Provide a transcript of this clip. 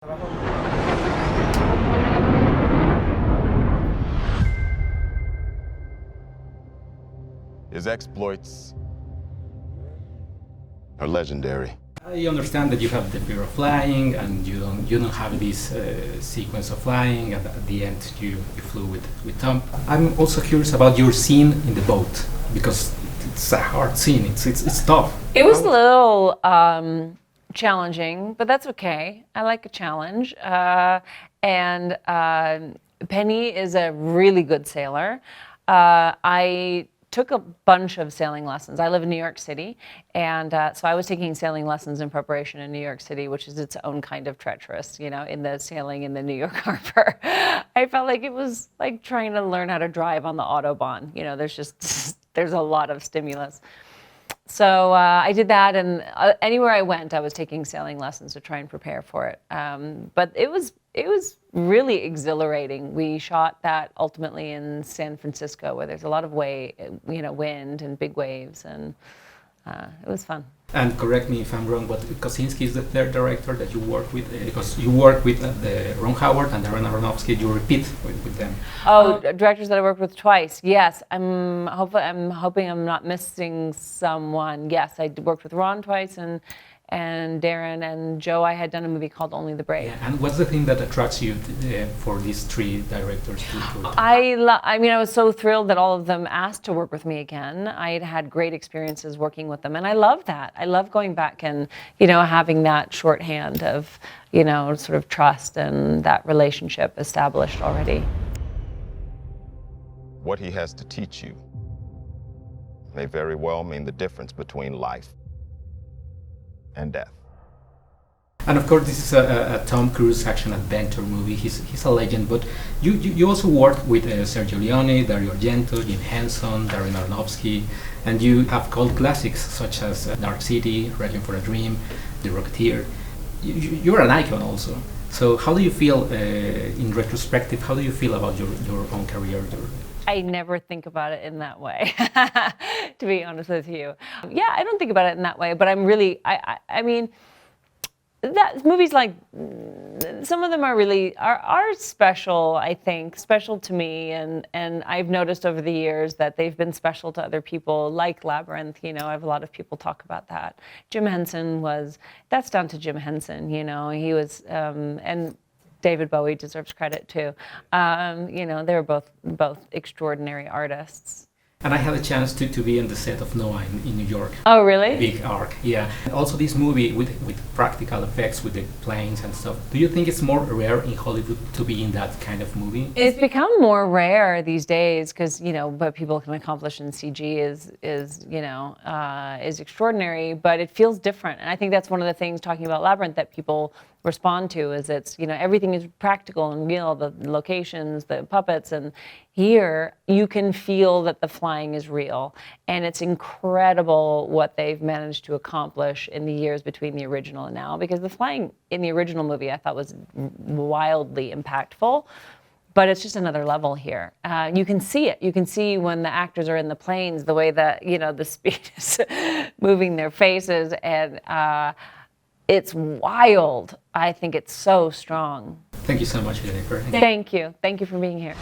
His exploits are legendary. I understand that you have the fear of flying, and you don't have this sequence of flying, and at the end you flew with Tom. I'm also curious about your scene in the boat, because it's a hard scene. It's tough. It was a little challenging, but that's okay. I like a challenge. And Penny is a really good sailor. I took a bunch of sailing lessons. I live in New York City, and so I was taking sailing lessons in preparation in New York City, which is its own kind of treacherous, in the sailing in the New York harbor. I felt like it was like trying to learn how to drive on the Autobahn. There's a lot of stimulus. So I did that, and anywhere I went, I was taking sailing lessons to try and prepare for it. But it was really exhilarating. We shot that ultimately in San Francisco, where there's a lot of wind and big waves, and it was fun. And correct me if I'm wrong, but Kosinski is the third director that you work with, because you work with the Ron Howard and Darren Aronofsky. You repeat with them. Directors that I worked with twice. Yes, I'm hoping I'm not missing someone. Yes, I worked with Ron twice, and Darren and Joe. I had done a movie called Only the Brave. Yeah, and what's the thing that attracts you for these three directors? I was so thrilled that all of them asked to work with me again. I had had great experiences working with them, and I love that. I love going back and, having that shorthand of, sort of trust and that relationship established already. What he has to teach you may very well mean the difference between life and death. And of course, this is a Tom Cruise action-adventure movie. He's a legend, but you also work with Sergio Leone, Dario Argento, Jim Henson, Darren Aronofsky, and you have cult classics such as Dark City, Requiem for a Dream, The Rocketeer. You're an icon also. So how do you feel, in retrospective, how do you feel about your own career? I never think about it in that way, to be honest with you. Yeah, I don't think about it in that way, but I'm really, I mean, that movies like, some of them are special, I think, special to me, and I've noticed over the years that they've been special to other people, like Labyrinth. I have a lot of people talk about that. Jim Henson that's down to Jim Henson, he was, and David Bowie deserves credit too. They're both extraordinary artists. And I had a chance to be on the set of Noah in New York. Oh, really? Big arc, yeah. And also this movie with practical effects, with the planes and stuff. Do you think it's more rare in Hollywood to be in that kind of movie? It's become more rare these days because, what people can accomplish in CG is extraordinary, but it feels different. And I think that's one of the things, talking about Labyrinth, that people respond to, is it's, everything is practical and real, the locations, the puppets, and here you can feel that the flying is real. And it's incredible what they've managed to accomplish in the years between the original and now, because the flying in the original movie I thought was wildly impactful, but it's just another level here. You can see it. You can see when the actors are in the planes, the way that, the speed is moving their faces, and it's wild. I think it's so strong. Thank you so much, Jennifer. Thank you. Thank you for being here.